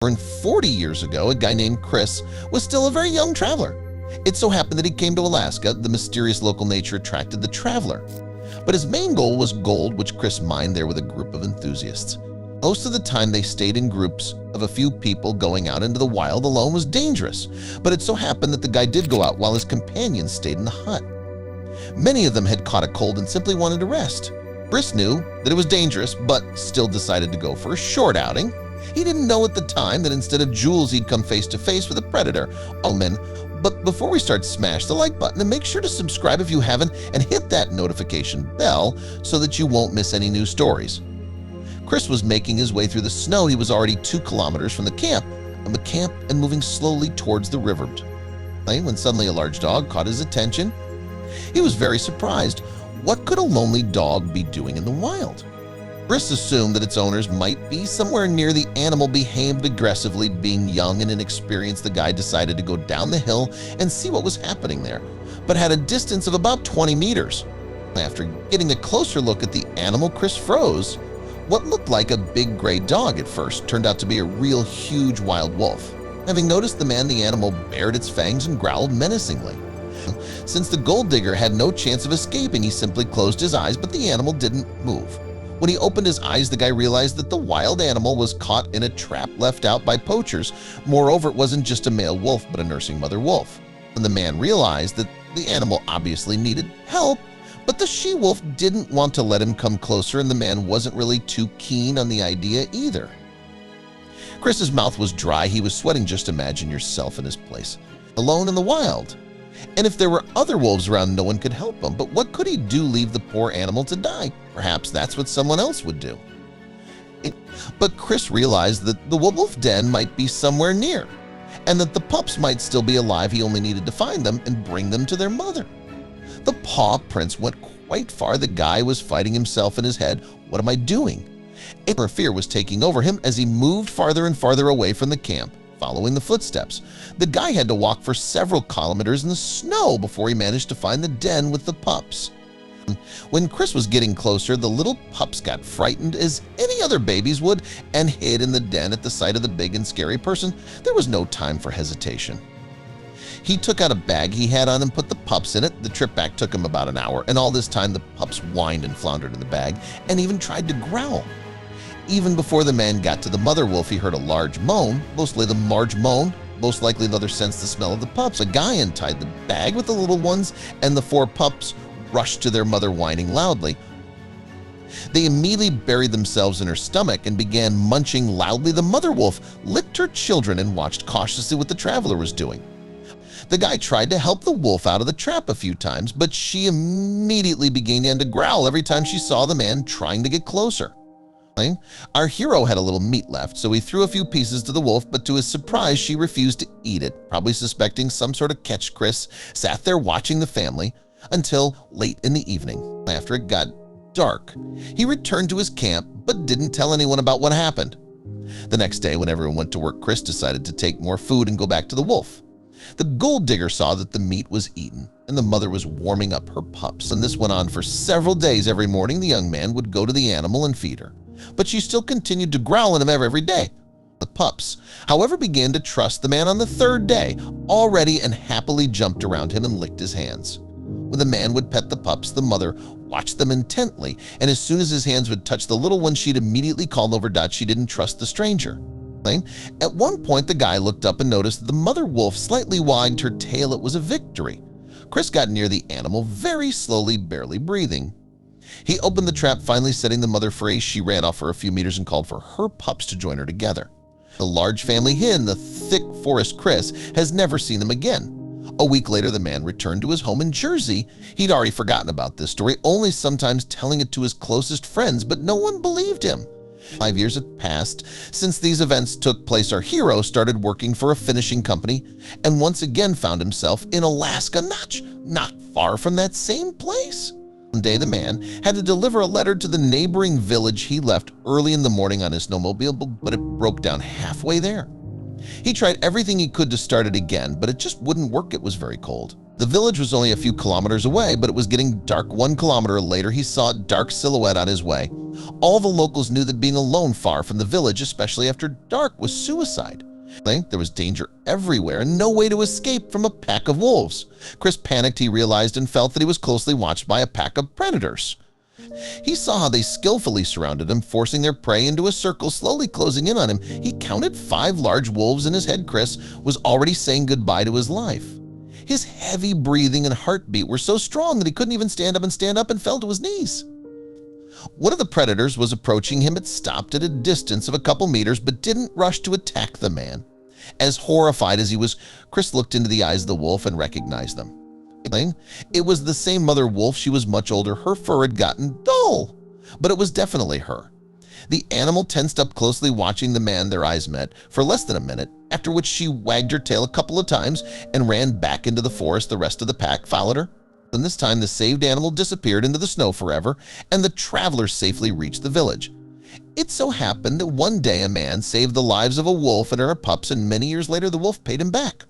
More than 40 years ago, a guy named Chris was still a very young traveler. It so happened that he came to Alaska. The mysterious local nature attracted the traveler. But his main goal was gold, which Chris mined there with a group of enthusiasts. Most of the time they stayed in groups of a few people. Going out into the wild alone was dangerous, but it so happened that the guy did go out while his companions stayed in the hut. Many of them had caught a cold and simply wanted to rest. Chris knew that it was dangerous, but still decided to go for a short outing. He didn't know at the time that instead of jewels he'd come face to face with a predator. Oh man, but before we start, smash the like button and make sure to subscribe if you haven't, and hit that notification bell so that you won't miss any new stories. Chris was making his way through the snow. He was already 2 kilometers from the camp and moving slowly towards the river when suddenly a large dog caught his attention. He was very surprised. What could a lonely dog be doing in the wild? Chris assumed that its owners might be somewhere near. The animal behaved aggressively. Being young and inexperienced, the guy decided to go down the hill and see what was happening there, but had a distance of about 20 meters. After getting a closer look at the animal, Chris froze. What looked like a big gray dog at first turned out to be a real huge wild wolf. Having noticed the man, the animal bared its fangs and growled menacingly. Since the gold digger had no chance of escaping, he simply closed his eyes, but the animal didn't move. When he opened his eyes, the guy realized that the wild animal was caught in a trap left out by poachers. Moreover, it wasn't just a male wolf, but a nursing mother wolf. When the man realized that the animal obviously needed help, but the she-wolf didn't want to let him come closer, and the man wasn't really too keen on the idea either. Chris's mouth was dry. He was sweating. Just imagine yourself in his place, alone in the wild. And if there were other wolves around, no one could help him. But what could he do? Leave the poor animal to die? Perhaps that's what someone else would do. But Chris realized that the wolf den might be somewhere near, and that the pups might still be alive. He only needed to find them and bring them to their mother. The paw prints went quite far. The guy was fighting himself in his head. What am I doing? Fear was taking over him as he moved farther and farther away from the camp, following the footsteps. The guy had to walk for several kilometers in the snow before he managed to find the den with the pups. When Chris was getting closer, the little pups got frightened as any other babies would and hid in the den at the sight of the big and scary person. There was no time for hesitation. He took out a bag he had on and put the pups in it. The trip back took him about an hour, and all this time the pups whined and floundered in the bag and even tried to growl. Even before the man got to the mother wolf, he heard a large moan. Most likely the other sensed the smell of the pups. A guy untied the bag with the little ones, and the 4 pups rushed to their mother, whining loudly. They immediately buried themselves in her stomach and began munching loudly. The mother wolf licked her children and watched cautiously what the traveler was doing. The guy tried to help the wolf out of the trap a few times, but she immediately began to growl every time she saw the man trying to get closer. Our hero had a little meat left, so he threw a few pieces to the wolf, but to his surprise, she refused to eat it, probably suspecting some sort of catch. Chris sat there watching the family until late in the evening. After it got dark, he returned to his camp, but didn't tell anyone about what happened. The next day, when everyone went to work, Chris decided to take more food and go back to the wolf. The gold digger saw that the meat was eaten and the mother was warming up her pups, and this went on for several days. Every morning, the young man would go to the animal and feed her, but she still continued to growl at him every day. The pups, however, began to trust the man on the 3rd day, already, and happily jumped around him and licked his hands. When the man would pet the pups, the mother watched them intently, and as soon as his hands would touch the little one, she'd immediately call over. She didn't trust the stranger. At one point, the guy looked up and noticed that the mother wolf slightly wagged her tail. It was a victory. Chris got near the animal very slowly, barely breathing. He opened the trap, finally setting the mother free. She ran off for a few meters and called for her pups to join her together. The large family hid in the thick forest. Chris has never seen them again. A week later, the man returned to his home in Jersey. He'd already forgotten about this story, only sometimes telling it to his closest friends, but no one believed him. 5 years had passed since these events took place. Our hero started working for a finishing company and once again found himself in Alaska, not far from that same place. One day, the man had to deliver a letter to the neighboring village. He left early in the morning on his snowmobile, but it broke down halfway there. He tried everything he could to start it again, but it just wouldn't work. It was very cold. The village was only a few kilometers away, but it was getting dark. 1 kilometer later, he saw a dark silhouette on his way. All the locals knew that being alone far from the village, especially after dark, was suicide. There was danger everywhere and no way to escape from a pack of wolves. Chris panicked, he realized, and felt that he was closely watched by a pack of predators. He saw how they skillfully surrounded him, forcing their prey into a circle, slowly closing in on him. He counted 5 large wolves in his head. Chris was already saying goodbye to his life. His heavy breathing and heartbeat were so strong that he couldn't even stand up and fell to his knees. One of the predators was approaching him. It stopped at a distance of a couple meters, but didn't rush to attack the man. As horrified as he was, Chris looked into the eyes of the wolf and recognized them. It was the same mother wolf. She was much older. Her fur had gotten dull, but it was definitely her. The animal tensed up, closely watching the man. Their eyes met for less than a minute, after which she wagged her tail a couple of times and ran back into the forest. The rest of the pack followed her. And this time the saved animal disappeared into the snow forever, and the travelers safely reached the village. It so happened that one day a man saved the lives of a wolf and her pups, and many years later the wolf paid him back.